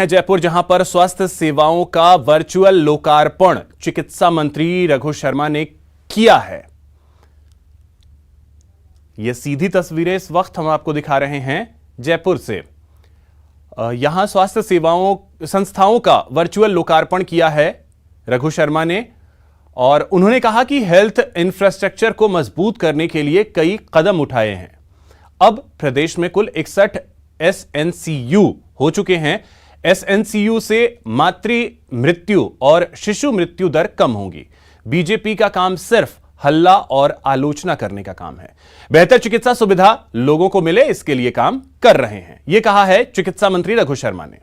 जयपुर, जहां पर स्वास्थ्य सेवाओं का वर्चुअल लोकार्पण चिकित्सा मंत्री रघु शर्मा ने किया है। यह सीधी तस्वीरें इस वक्त हम आपको दिखा रहे हैं जयपुर से। यहां स्वास्थ्य सेवाओं संस्थाओं का वर्चुअल लोकार्पण किया है रघु शर्मा ने, और उन्होंने कहा कि हेल्थ इंफ्रास्ट्रक्चर को मजबूत करने के लिए कई कदम उठाए हैं। अब प्रदेश में कुल 61 SNCU हो चुके हैं। SNCU से मातृ मृत्यु और शिशु मृत्यु दर कम होगी। बीजेपी का काम सिर्फ हल्ला और आलोचना करने का काम है। बेहतर चिकित्सा सुविधा लोगों को मिले, इसके लिए काम कर रहे हैं, यह कहा है चिकित्सा मंत्री रघु शर्मा ने।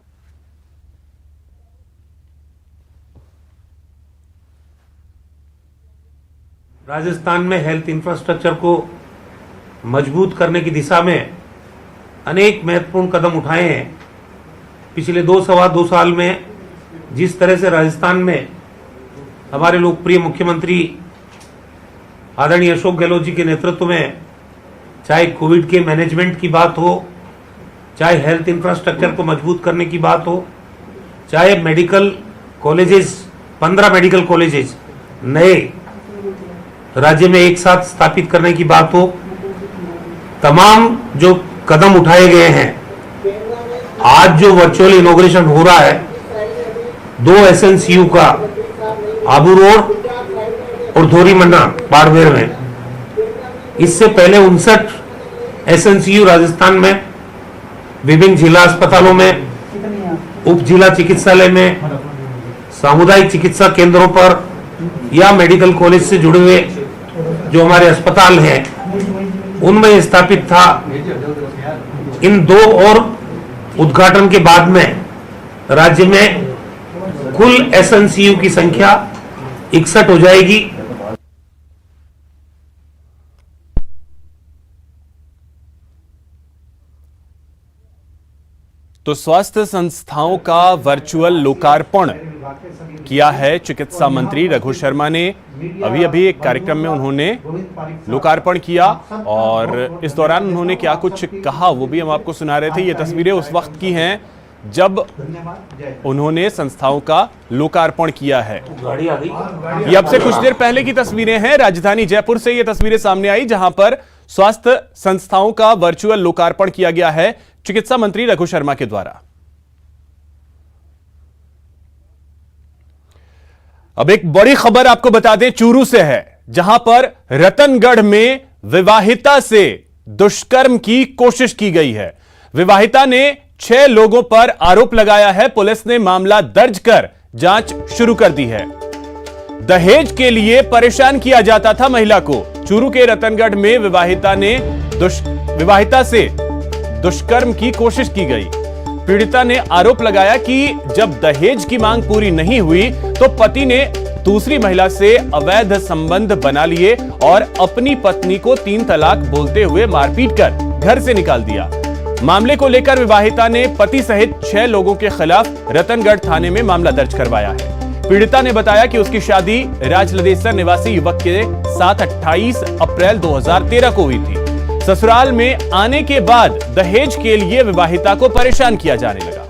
राजस्थान में हेल्थ इंफ्रास्ट्रक्चर को मजबूत करने की दिशा में अनेक महत्वपूर्ण कदम उठाए हैं। पिछले 2 साल में जिस तरह से राजस्थान में हमारे लोकप्रिय मुख्यमंत्री आदरणीय अशोक गहलोत जी के नेतृत्व में चाहे कोविड के मैनेजमेंट की बात हो, चाहे हेल्थ इंफ्रास्ट्रक्चर को मजबूत करने की बात हो, चाहे मेडिकल कॉलेजेस 15 मेडिकल कॉलेजेस नए राज्य में एक साथ स्थापित करने की बात हो, तमाम जो कदम उठाए गए हैं। आज जो वर्चुअल इनॉग्रेशन हो रहा है 2 SNCU का आबू रोड और धोरीमन्ना बाड़मेर में, इससे पहले 59 SNCU राजस्थान में विभिन्न जिला अस्पतालों में, उप जिला चिकित्सालय में, सामुदायिक चिकित्सा केंद्रों पर या मेडिकल कॉलेज से जुड़े हुए जो हमारे अस्पताल हैं उनमें स्थापित था। इन 2 और उद्घाटन के बाद में राज्य में कुल SNCU की संख्या 61 हो जाएगी। तो स्वास्थ्य संस्थाओं का वर्चुअल लोकार्पण किया है चिकित्सा मंत्री रघु शर्मा ने। अभी एक कार्यक्रम में उन्होंने लोकार्पण किया और इस दौरान उन्होंने क्या कुछ कहा वो भी हम आपको सुना रहे थे। ये तस्वीरें उस वक्त की हैं जब उन्होंने संस्थाओं का लोकार्पण किया है। ये अब से कुछ देर पहले की तस्वीरें हैं। राजधानी जयपुर से ये तस्वीरें सामने आई जहां पर स्वास्थ्य संस्थाओं का वर्चुअल लोकार्पण किया गया है चिकित्सा मंत्री रघु शर्मा के द्वारा। अब एक बड़ी खबर आपको बता दें, चूरू से है, जहां पर रतनगढ़ में विवाहिता से दुष्कर्म की कोशिश की गई है। विवाहिता ने 6 लोगों पर आरोप लगाया है। पुलिस ने मामला दर्ज कर जांच शुरू कर दी है। दहेज के लिए परेशान किया जाता था महिला को। चूरू के रतनगढ़ में विवाहिता से दुष्कर्म की कोशिश की गई। पीड़िता ने आरोप लगाया कि जब दहेज की मांग पूरी नहीं हुई तो पति ने दूसरी महिला से अवैध संबंध बना लिए और अपनी पत्नी को 3 तलाक बोलते हुए मारपीट कर घर से निकाल दिया। मामले को लेकर विवाहिता ने पति सहित 6 लोगों के खिलाफ रतनगढ़ थाने में मामला दर्ज करवाया है। पीड़िता ने बताया कि उसकी शादी राजलदेसर निवासी युवक के साथ 28 अप्रैल 2013 को हुई थी। ससुराल में आने के बाद दहेज के लिए विवाहिता को परेशान किया जाने लगा।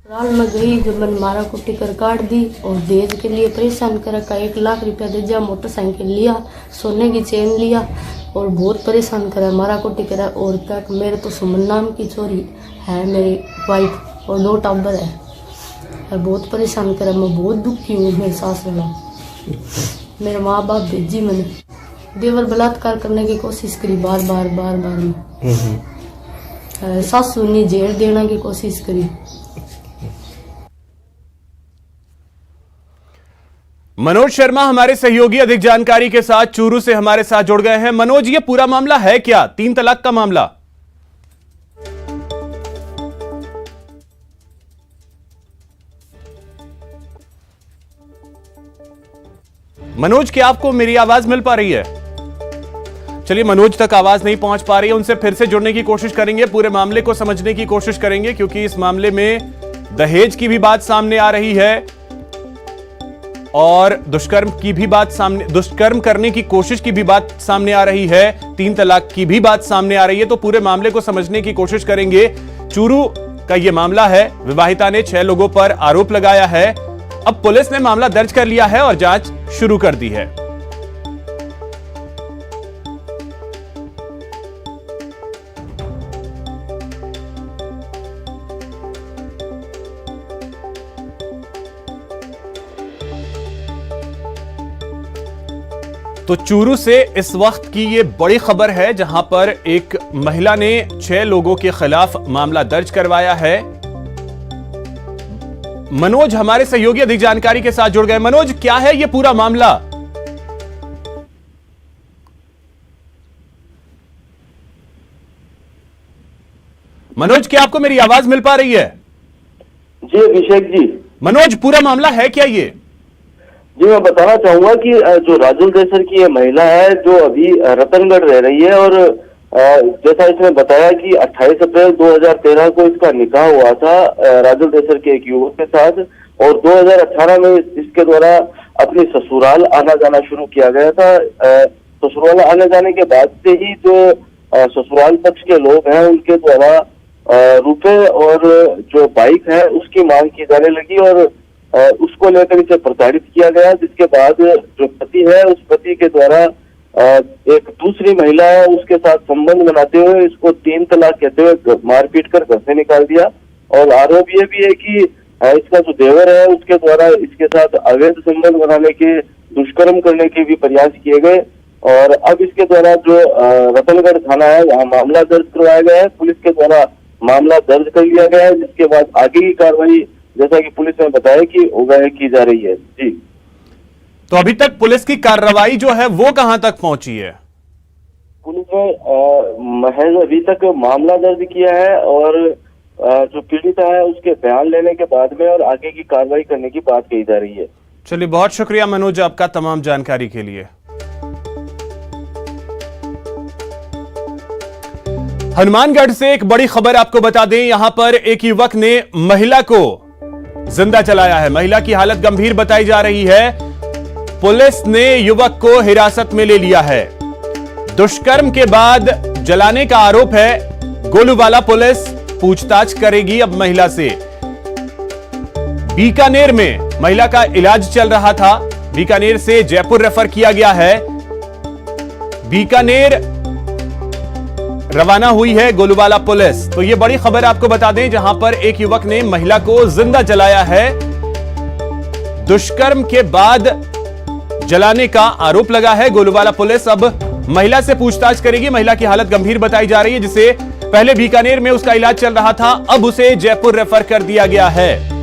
ससुराल में गई, जब मैंने मारा कुट्टी कर काट दी और दहेज के लिए परेशान कर रखा। 1 लाख रुपया दे दिया, मोटरसाइकिल लिया, सोने की चेन लिया और बहुत परेशान करा, मारा कुट्टी करा। और क्या मेरे तो सुमन नाम की छोरी है, मेरी वाइफ और 2 टाबर है, और बहुत परेशान करा। मैं बहुत दुखी हूँ। मेरे सास वाला मेरे माँ बाप भेजी, मैंने देवर बलात्कार करने की कोशिश करी बार बार में। सासू ने जेल देने की कोशिश करी। मनोज शर्मा हमारे सहयोगी अधिक जानकारी के साथ चूरू से हमारे साथ जुड़ गए हैं। मनोज, ये पूरा मामला है क्या? 3 तलाक का मामला? मनोज, क्या आपको मेरी आवाज मिल पा रही है? चलिए, मनोज तक आवाज नहीं पहुंच पा रही है, उनसे फिर से जुड़ने की कोशिश करेंगे, पूरे मामले को समझने की कोशिश करेंगे, क्योंकि इस मामले में दहेज की भी बात सामने आ रही है। और दुष्कर्म करने की कोशिश की भी बात सामने आ रही है, 3 तलाक की भी बात सामने आ रही है। तो पूरे मामले को समझने की कोशिश करेंगे। चूरू का यह मामला है, विवाहिता ने 6 लोगों पर आरोप लगाया है। अब पुलिस ने मामला दर्ज कर लिया है और जांच शुरू कर दी है। तो चूरू से इस वक्त की ये बड़ी खबर है, जहां पर एक महिला ने 6 लोगों के खिलाफ मामला दर्ज करवाया है। मनोज हमारे सहयोगी अधिक जानकारी के साथ जुड़ गए। मनोज, क्या है ये पूरा मामला? मनोज, क्या आपको मेरी आवाज मिल पा रही है? जी अभिषेक जी। मनोज, पूरा मामला है क्या ये? जी मैं बताना चाहूंगा कि जो राजुल देसर की ये महिला है, जो अभी रतनगढ़ रह रही है, और जैसा इसने बताया कि 28 अप्रैल 2013 को इसका निकाह हुआ था राजुल देसर के एक युवक के साथ, और 2018 में इसके द्वारा अपनी ससुराल आना जाना शुरू किया गया था। ससुराल आने जाने के बाद से ही जो ससुराल पक्ष के लोग हैं, उनके द्वारा रुपए और जो बाइक है उसकी मांग की जाने लगी, और उसको लेकर इसे प्रताड़ित किया गया। जिसके बाद जो पति है, उस पति के द्वारा एक दूसरी महिला है उसके साथ संबंध बनाते हुए इसको 3 तलाक कहते हुए मारपीट कर घर से निकाल दिया। और आरोप ये भी है कि इसका जो देवर है उसके द्वारा इसके साथ अवैध संबंध बनाने के, दुष्कर्म करने के भी प्रयास किए गए। और अब इसके द्वारा जो रतनगढ़ थाना है वहाँ मामला दर्ज करवाया गया है। पुलिस के द्वारा मामला दर्ज कर लिया गया है, जिसके बाद आगे की कार्रवाई जैसा कि पुलिस ने बताया कि वह की जा रही है। जी, तो अभी तक पुलिस की कार्रवाई जो है वो कहां तक पहुंची है? पुलिस ने महज अभी तक मामला दर्ज किया है, और जो पीड़िता है उसके बयान लेने के बाद में और आगे की कार्रवाई करने की बात कही जा रही है। चलिए, बहुत शुक्रिया मनोज आपका तमाम जानकारी के लिए। हनुमानगढ़ से एक बड़ी खबर आपको बता दें। यहां पर एक युवक ने महिला को जिंदा जलाया है। महिला की हालत गंभीर बताई जा रही है। पुलिस ने युवक को हिरासत में ले लिया है। दुष्कर्म के बाद जलाने का आरोप है। गोलूवाला पुलिस पूछताछ करेगी अब महिला से। बीकानेर में महिला का इलाज चल रहा था। बीकानेर से जयपुर रेफर किया गया है। बीकानेर रवाना हुई है गोलूवाला पुलिस। तो यह बड़ी खबर आपको बता दें, जहां पर एक युवक ने महिला को जिंदा जलाया है। दुष्कर्म के बाद जलाने का आरोप लगा है। गोलूवाला पुलिस अब महिला से पूछताछ करेगी। महिला की हालत गंभीर बताई जा रही है, जिसे पहले बीकानेर में उसका इलाज चल रहा था, अब उसे जयपुर रेफर कर दिया गया है।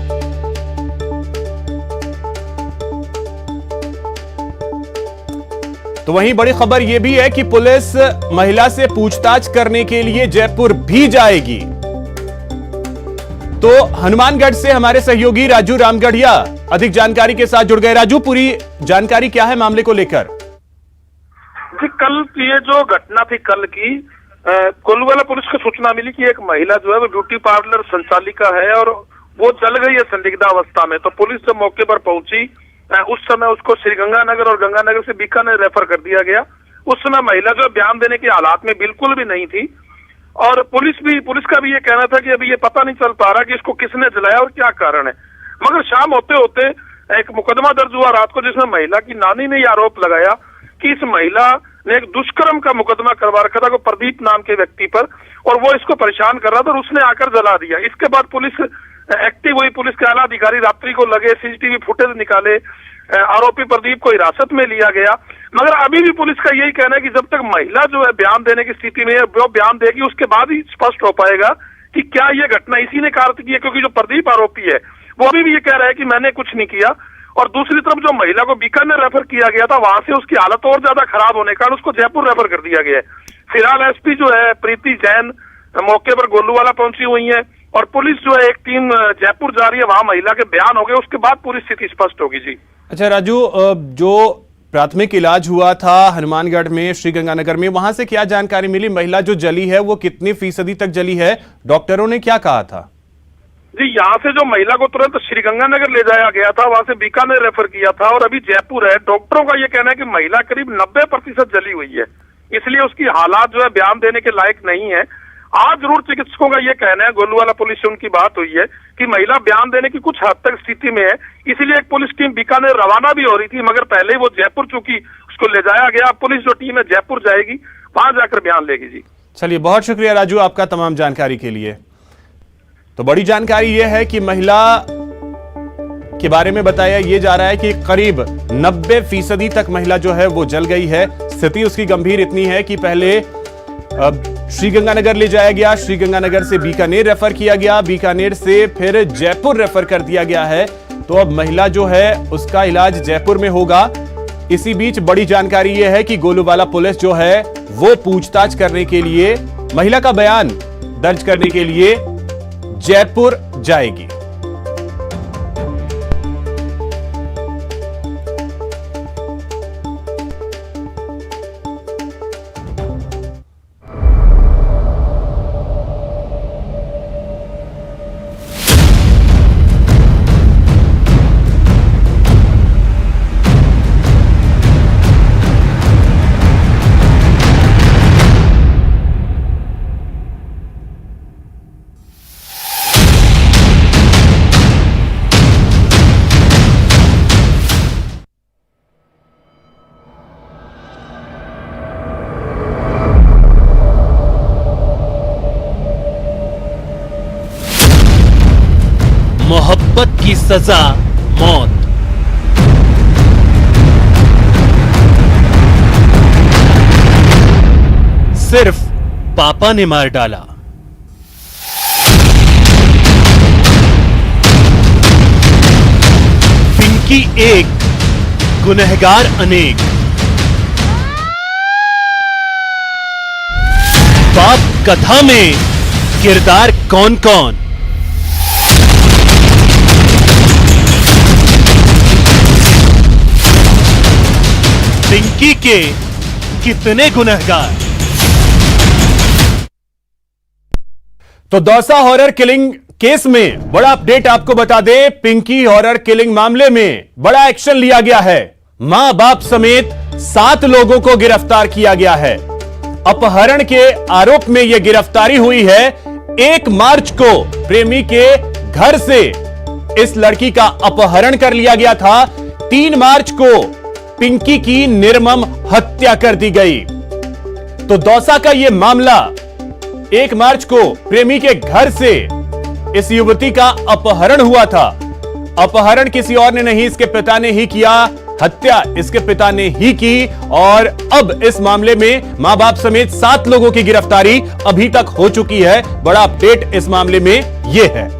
तो वहीं बड़ी खबर यह भी है कि पुलिस महिला से पूछताछ करने के लिए जयपुर भी जाएगी। तो हनुमानगढ़ से हमारे सहयोगी राजू रामगढ़िया अधिक जानकारी के साथ जुड़ गए। राजू, पूरी जानकारी क्या है मामले को लेकर? जी, कल ये जो घटना थी कल की, गोलूवाला पुलिस को सूचना मिली कि एक महिला जो है वो ब्यूटी पार्लर संचालिका है और वो जल गई है संदिग्ध अवस्था में। तो पुलिस जब मौके पर पहुंची, उस समय उसको श्रीगंगानगर और गंगानगर से बीकानेर रेफर कर दिया गया। उस समय महिला जो बयान देने के हालात में बिल्कुल भी नहीं थी, और पुलिस का भी ये कहना था कि अभी ये पता नहीं चल पा रहा कि इसको किसने जलाया और क्या कारण है। मगर शाम होते होते एक मुकदमा दर्ज हुआ रात को, जिसमें महिला की नानी ने यह आरोप लगाया कि इस महिला ने एक दुष्कर्म का मुकदमा करवा रखा था प्रदीप नाम के व्यक्ति पर, और वो इसको परेशान कर रहा था और उसने आकर जला दिया। इसके बाद पुलिस एक्टिव हुई। पुलिस के आला अधिकारी रात्रि को लगे, सीसीटीवी फुटेज निकाले, आरोपी प्रदीप को हिरासत में लिया गया। मगर अभी भी पुलिस का यही कहना है कि जब तक महिला जो है बयान देने की स्थिति में है, वो बयान देगी, उसके बाद ही स्पष्ट हो पाएगा कि क्या ये घटना इसी ने कारण की है। क्योंकि जो प्रदीप आरोपी है वो अभी भी ये कह रहा है कि मैंने कुछ नहीं किया। और दूसरी तरफ जो महिला को बीकानेर रेफर किया गया था, वहां से उसकी हालत और ज्यादा खराब होने के कारण उसको जयपुर रेफर कर दिया गया है। फिलहाल एसपी जो है प्रीति जैन मौके पर गोलूवाला पहुंची हुई है, और पुलिस जो है एक टीम जयपुर जा रही है। वहां महिला के बयान हो गए, उसके बाद पूरी स्थिति स्पष्ट होगी। जी अच्छा राजू, जो प्राथमिक इलाज हुआ था हनुमानगढ़ में श्रीगंगानगर में, वहां से क्या जानकारी मिली? महिला जो जली है वो कितनी फीसदी तक जली है? डॉक्टरों ने क्या कहा था? जी, यहाँ से जो महिला को तुरंत श्रीगंगानगर ले जाया गया था, वहां से बीकानेर रेफर किया था और अभी जयपुर है। डॉक्टरों का ये कहना है कि महिला करीब 90% जली हुई है, इसलिए उसकी हालात जो है बयान देने के लायक नहीं है। आज जरूर चिकित्सकों का ये कहना है, गोलूवाला पुलिस से उनकी बात हुई है कि महिला बयान देने की कुछ हद तक स्थिति में है, इसलिए एक पुलिस टीम बीकानेर रवाना भी हो रही थी, मगर पहले ही वो जयपुर चूंकि उसको ले जाया गया। पुलिस जो टीम है जयपुर जाएगी, वहां जाकर बयान लेगी। जी चलिए, बहुत शुक्रिया राजू आपका तमाम जानकारी के लिए। तो बड़ी जानकारी यह है कि महिला के बारे में बताया यह जा रहा है कि करीब 90% तक महिला जो है वो जल गई है। स्थिति उसकी गंभीर इतनी है कि पहले श्रीगंगानगर ले जाया गया, श्रीगंगानगर से बीकानेर रेफर किया गया, बीकानेर से फिर जयपुर रेफर कर दिया गया है। तो अब महिला जो है उसका इलाज जयपुर में होगा। इसी बीच बड़ी जानकारी यह है कि गोलूवाला पुलिस जो है वो पूछताछ करने के लिए, महिला का बयान दर्ज करने के लिए जयपुर जाएगी। मोहब्बत की सजा मौत। सिर्फ पापा ने मार डाला। पिंकी एक, गुनहगार अनेक। बाप कथा में किरदार कौन कौन? पिंकी के कितने गुनहगार? तो दौसा हॉरर किलिंग केस में बड़ा अपडेट आपको बता दें। पिंकी हॉरर किलिंग मामले में बड़ा एक्शन लिया गया है। मां बाप समेत 7 लोगों को गिरफ्तार किया गया है। अपहरण के आरोप में यह गिरफ्तारी हुई है। 1 मार्च को प्रेमी के घर से इस लड़की का अपहरण कर लिया गया था। 3 मार्च को पिंकी की निर्मम हत्या कर दी गई। तो दौसा का यह मामला, 1 मार्च को प्रेमी के घर से इस युवती का अपहरण हुआ था। अपहरण किसी और ने नहीं, इसके पिता ने ही किया। हत्या इसके पिता ने ही की। और अब इस मामले में मां बाप समेत 7 लोगों की गिरफ्तारी अभी तक हो चुकी है। बड़ा अपडेट इस मामले में यह है।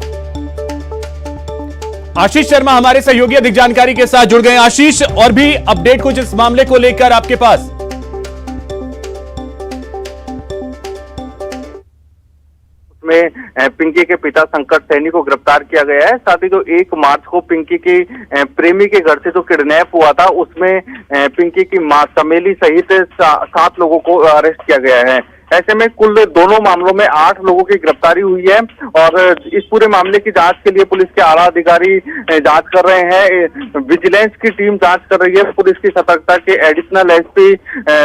आशीष शर्मा हमारे सहयोगी अधिक जानकारी के साथ जुड़ गए। आशीष, और भी अपडेट कुछ इस मामले को लेकर आपके पास? में पिंकी के पिता शंकर सैनी को गिरफ्तार किया गया है। साथ ही जो 1 मार्च को पिंकी के प्रेमी के घर से जो किडनैप हुआ था, उसमें पिंकी की मां चमेली सहित 7 लोगों को अरेस्ट किया गया है। ऐसे में कुल दोनों मामलों में 8 लोगों की गिरफ्तारी हुई है और इस पूरे मामले की जांच के लिए पुलिस के आला अधिकारी जांच कर रहे हैं। विजिलेंस की टीम जांच कर रही है। पुलिस की सतर्कता के एडिशनल एसपी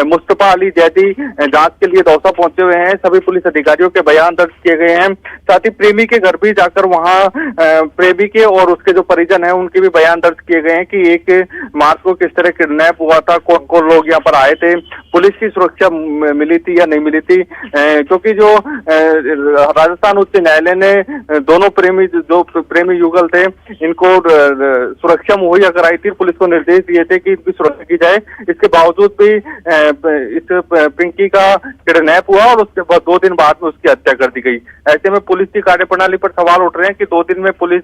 मुस्तफा अली जैदी जांच के लिए दौसा पहुंचे हुए हैं। सभी पुलिस अधिकारियों के बयान दर्ज किए गए हैं। साथ ही प्रेमी के घर भी जाकर वहां प्रेमी के और उसके जो परिजन है उनके भी बयान दर्ज किए गए हैं कि 1 मार्च को किस तरह किडनैप हुआ था, कौन कौन लोग यहाँ पर आए थे, पुलिस की सुरक्षा मिली थी या नहीं मिली थी। क्योंकि जो राजस्थान उच्च न्यायालय ने दोनों प्रेमी युगल थे, इनको सुरक्षा मुहैया कराई थी। पुलिस को निर्देश दिए थे कि इनकी सुरक्षा की जाए। इसके बावजूद भी इस पिंकी का किडनैप हुआ और उसके बाद 2 दिन बाद में उसकी हत्या कर दी गई। ऐसे में पुलिस की कार्यप्रणाली पर सवाल उठ रहे हैं कि 2 दिन में पुलिस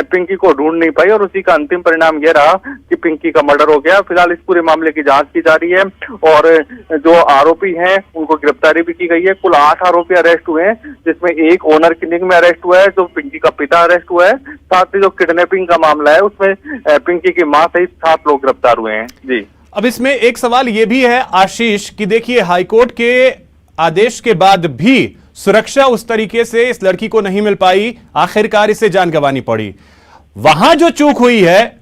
पिंकी को ढूंढ नहीं पाई और उसी का अंतिम परिणाम यह रहा कि पिंकी का मर्डर हो गया। फिलहाल इस पूरे मामले की जांच की जा रही है और जो आरोपी हैं उनको गिरफ्तारी भी की गई है। कुल 8 आरोपी अरेस्ट हुए हैं, जिसमें 1 ओनर किलिंग में अरेस्ट हुआ है, जो पिंकी का पिता अरेस्ट हुआ है। साथ ही जो किडनैपिंग का मामला है उसमें पिंकी की मां सहित 7 लोग गिरफ्तार हुए हैं। जी, अब इसमें एक सवाल यह भी है आशीष कि देखिए, हाईकोर्ट के आदेश के बाद भी सुरक्षा उस तरीके से इस लड़की को नहीं मिल पाई, आखिरकार इसे जान गंवानी पड़ी। वहां जो चूक हुई है,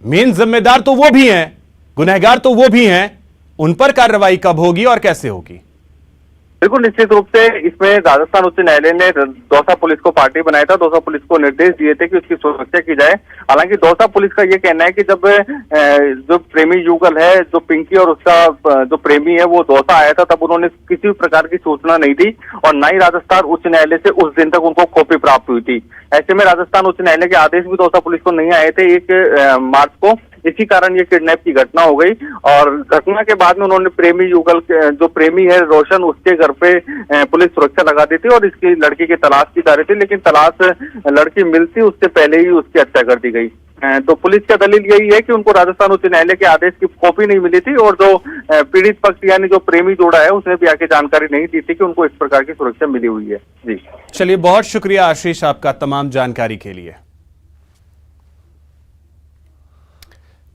मेन जिम्मेदार तो वो भी हैं, गुनहगार तो वो भी हैं, उन पर कार्रवाई कब होगी और कैसे होगी? बिल्कुल निश्चित रूप से इसमें राजस्थान उच्च न्यायालय ने दौसा पुलिस को पार्टी बनाया था। दौसा पुलिस को निर्देश दिए थे कि उसकी सुरक्षा की जाए। हालांकि दौसा पुलिस का ये कहना है कि जब जो प्रेमी युगल है, जो पिंकी और उसका जो प्रेमी है वो दौसा आया था, तब उन्होंने किसी भी प्रकार की सूचना नहीं दी और न ही राजस्थान उच्च न्यायालय से उस दिन तक उनको कॉपी प्राप्त हुई थी। ऐसे में राजस्थान उच्च न्यायालय के आदेश भी दौसा पुलिस को नहीं आए थे 1 मार्च को। इसी कारण ये किडनैप की घटना हो गई और घटना के बाद में उन्होंने प्रेमी युगल जो प्रेमी है रोशन, उसके घर पे पुलिस सुरक्षा लगा दी थी और इसकी लड़की की तलाश की जा रही थी, लेकिन तलाश लड़की मिलती उससे पहले ही उसकी हत्या कर दी गई। तो पुलिस का दलील यही है कि उनको राजस्थान उच्च न्यायालय के आदेश की कॉपी नहीं मिली थी और जो पीड़ित पक्ष यानी जो प्रेमी जोड़ा है उसने भी आके जानकारी नहीं दी थी कि उनको इस प्रकार की सुरक्षा मिली हुई है। जी चलिए, बहुत शुक्रिया आशीष आपका तमाम जानकारी के लिए।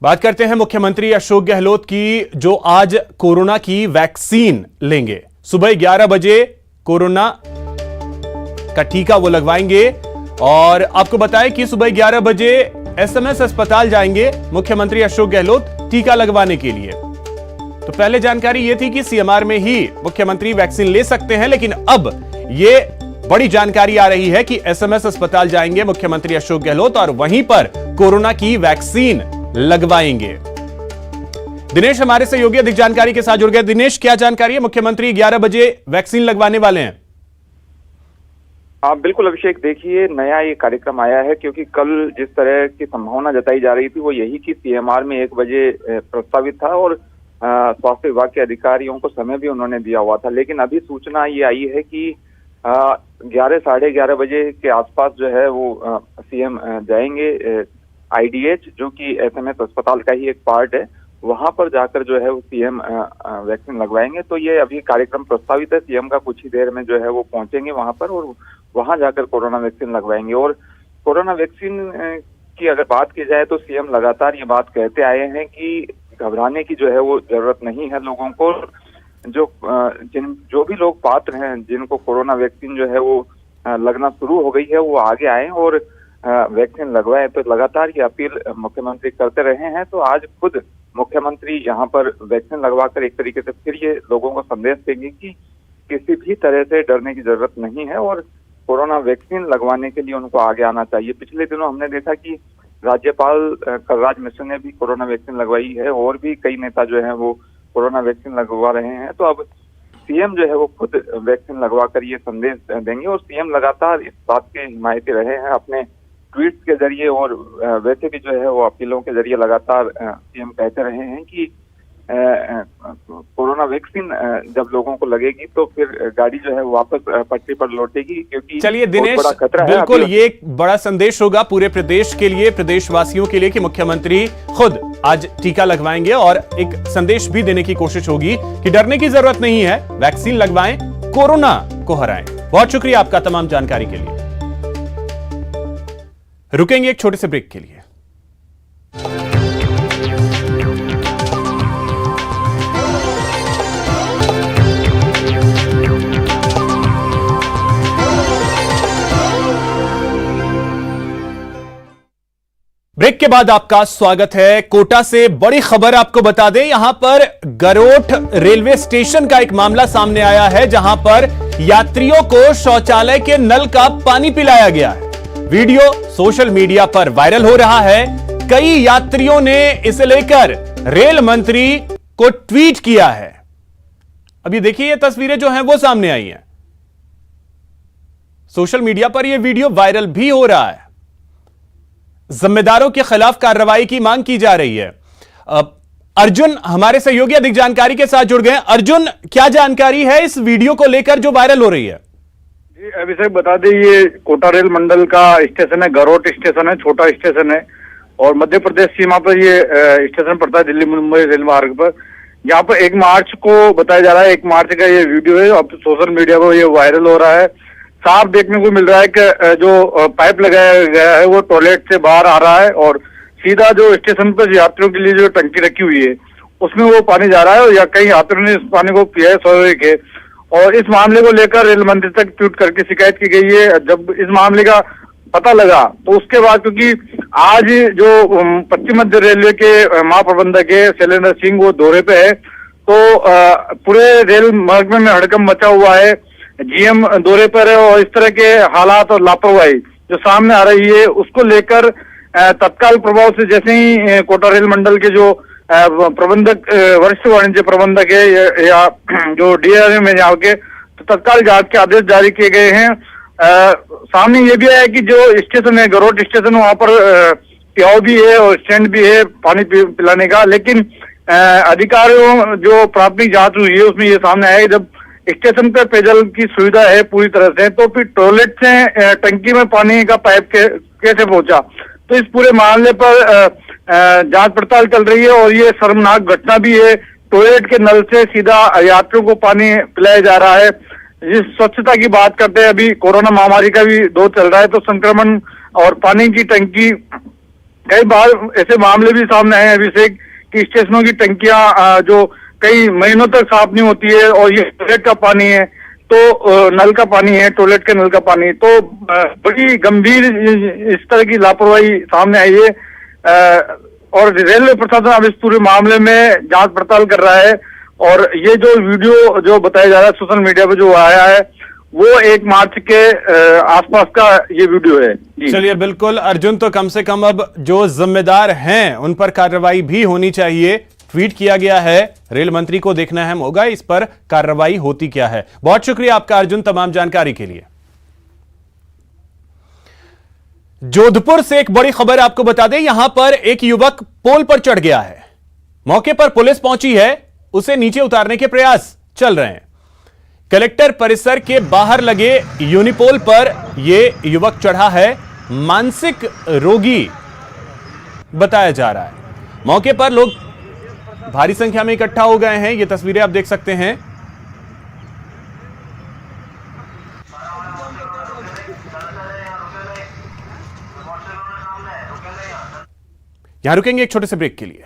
बात करते हैं मुख्यमंत्री अशोक गहलोत की, जो आज कोरोना की वैक्सीन लेंगे। सुबह 11 बजे कोरोना का टीका वो लगवाएंगे और आपको बताएं कि सुबह 11 बजे एसएमएस अस्पताल जाएंगे मुख्यमंत्री अशोक गहलोत टीका लगवाने के लिए। तो पहले जानकारी यह थी कि सीएमआर में ही मुख्यमंत्री वैक्सीन ले सकते हैं, लेकिन अब यह बड़ी जानकारी आ रही है कि एसएमएस अस्पताल जाएंगे मुख्यमंत्री अशोक गहलोत और वहीं पर कोरोना की वैक्सीन लगवाएंगे। दिनेश हमारे सहयोगी अधिक जानकारी के साथ जुड़ गए। दिनेश, क्या जानकारी है? मुख्यमंत्री 11 बजे वैक्सीन लगवाने वाले हैं। बिल्कुल अभिषेक, देखिए नया ये कार्यक्रम आया है क्योंकि कल जिस तरह की संभावना जताई जा रही थी वो यही कि सीएमआर में 1 बजे प्रस्तावित था और स्वास्थ्य विभाग के अधिकारियों को समय भी उन्होंने दिया हुआ था, लेकिन अभी सूचना ये आई है कि 11 साढ़े 11 बजे के आसपास जो है वो सीएम जाएंगे IDH, जो कि एसएमएस अस्पताल का ही एक पार्ट है, वहां पर जाकर जो है वो सीएम वैक्सीन लगवाएंगे। तो ये अभी कार्यक्रम प्रस्तावित है, सीएम का कुछ ही देर में जो है वो पहुंचेंगे वहां पर और वहां जाकर कोरोना वैक्सीन लगवाएंगे। और कोरोना वैक्सीन की अगर बात की जाए तो सीएम लगातार ये बात कहते आए हैं कि घबराने की जो है वो जरूरत नहीं है लोगों को। जो भी लोग पात्र हैं जिनको कोरोना वैक्सीन जो है वो लगना शुरू हो गई है वो आगे आए और वैक्सीन लगवाएं। तो लगातार ये अपील मुख्यमंत्री करते रहे हैं। तो आज खुद मुख्यमंत्री यहाँ पर वैक्सीन लगवाकर एक तरीके से फिर ये लोगों को संदेश देंगे कि किसी भी तरह से डरने की जरूरत नहीं है और कोरोना वैक्सीन लगवाने के लिए उनको आगे आना चाहिए। पिछले दिनों हमने देखा कि राज्यपाल कलराज मिश्र ने भी कोरोना वैक्सीन लगवाई है और भी कई नेता जो है वो कोरोना वैक्सीन लगवा रहे हैं। तो अब सीएम जो है वो खुद वैक्सीन लगवाकर ये संदेश देंगे और सीएम लगातार इस बात के हिमायती रहे हैं अपने ट्वीट्स के जरिए और वैसे भी जो है वो अपीलों के जरिए लगातार सीएम कहते रहे हैं कि कोरोना वैक्सीन जब लोगों को लगेगी तो फिर गाड़ी जो है वापस पटरी पर लौटेगी, क्योंकि चलिए दिनेश, बिल्कुल ये एक बड़ा संदेश होगा पूरे प्रदेश के लिए, प्रदेशवासियों के लिए कि मुख्यमंत्री खुद आज टीका लगवाएंगे और एक संदेश भी देने की कोशिश होगी कि डरने की जरूरत नहीं है, वैक्सीन लगवाएं, कोरोना को हराएं। बहुत शुक्रिया आपका तमाम जानकारी के लिए। रुकेंगे एक छोटे से ब्रेक के लिए। ब्रेक के बाद आपका स्वागत है। कोटा से बड़ी खबर आपको बता दें, यहां पर गरोठ रेलवे स्टेशन का एक मामला सामने आया है जहां पर यात्रियों को शौचालय के नल का पानी पिलाया गया है। वीडियो सोशल मीडिया पर वायरल हो रहा है। कई यात्रियों ने इसे लेकर रेल मंत्री को ट्वीट किया है। अभी देखिए ये तस्वीरें जो हैं वो सामने आई हैं। सोशल मीडिया पर यह वीडियो वायरल भी हो रहा है। जिम्मेदारों के खिलाफ कार्रवाई की मांग की जा रही है। अर्जुन हमारे सहयोगी अधिक जानकारी के साथ जुड़ गए। अर्जुन, क्या जानकारी है इस वीडियो को लेकर जो वायरल हो रही है? जी अभिषेक, बता दें ये कोटा रेल मंडल का स्टेशन है, गरोठ स्टेशन है, छोटा स्टेशन है और मध्य प्रदेश सीमा पर ये स्टेशन पड़ता है, दिल्ली मुंबई रेल मार्ग पर। यहाँ पर 1 मार्च को बताया जा रहा है, 1 मार्च का ये वीडियो है, अब सोशल मीडिया पर ये वायरल हो रहा है। साफ देखने को मिल रहा है कि जो पाइप लगाया गया है वो टॉयलेट से बाहर आ रहा है और सीधा जो स्टेशन पर यात्रियों के लिए जो टंकी रखी हुई है उसमें वो पानी जा रहा है या कई यात्रियों ने इस पानी को पिया है, स्वाभाविक है। और इस मामले को लेकर रेल मंत्री तक ट्वीट करके शिकायत की गई है। जब इस मामले का पता लगा तो उसके बाद, क्योंकि आज जो पश्चिम मध्य रेलवे के महाप्रबंधक है शैलेंद्र सिंह, वो दौरे पे है, तो पूरे रेल महकमे में हड़कंप मचा हुआ है। जीएम दौरे पर है और इस तरह के हालात और लापरवाही जो सामने आ रही है उसको लेकर तत्काल प्रभाव से जैसे ही कोटा रेल मंडल के जो प्रबंधक, वरिष्ठ वाणिज्य प्रबंधक है या जो डीआरएम में यहाँ के, तो तत्काल जांच के आदेश जारी किए गए हैं। सामने ये भी है कि जो स्टेशन है गरोट स्टेशन, वहां पर प्याव भी है और स्टैंड भी है पानी पिलाने का, लेकिन अधिकारियों जो प्राथमिक जांच हुई है उसमें ये सामने आया जब स्टेशन पे पेयजल की सुविधा है पूरी तरह से, तो फिर टॉयलेट से टंकी में पानी का पाइप कैसे पहुंचा। तो इस पूरे मामले पर जांच पड़ताल चल रही है और ये शर्मनाक घटना भी है। टॉयलेट के नल से सीधा यात्रियों को पानी पिलाया जा रहा है। जिस स्वच्छता की बात करते हैं, अभी कोरोना महामारी का भी दौर चल रहा है, तो संक्रमण और पानी की टंकी, कई बार ऐसे मामले भी सामने आए अभिषेक कि स्टेशनों की टंकियां जो कई महीनों तक साफ नहीं होती है और ये टॉयलेट का पानी है, तो नल का पानी है, टॉयलेट के नल का पानी, तो बड़ी गंभीर इस तरह की लापरवाही सामने आई है। और रेलवे प्रशासन अब इस पूरे मामले में जांच पड़ताल कर रहा है और ये जो वीडियो जो बताया जा रहा है सोशल मीडिया पे जो आया है वो 1 मार्च के आसपास का ये वीडियो है। चलिए, बिल्कुल अर्जुन, तो कम से कम अब जो जिम्मेदार हैं उन पर कार्रवाई भी होनी चाहिए। ट्वीट किया गया है, रेल मंत्री को देखना अहम होगा इस पर कार्रवाई होती क्या है। बहुत शुक्रिया आपका अर्जुन तमाम जानकारी के लिए। जोधपुर से एक बड़ी खबर आपको बता दें, यहां पर एक युवक पोल पर चढ़ गया है। मौके पर पुलिस पहुंची है, उसे नीचे उतारने के प्रयास चल रहे हैं। कलेक्टर परिसर के बाहर लगे यूनिपोल पर यह युवक चढ़ा है, मानसिक रोगी बताया जा रहा है। मौके पर लोग भारी संख्या में इकट्ठा हो गए हैं, ये तस्वीरें आप देख सकते हैं। यहां रुकेंगे एक छोटे से ब्रेक के लिए।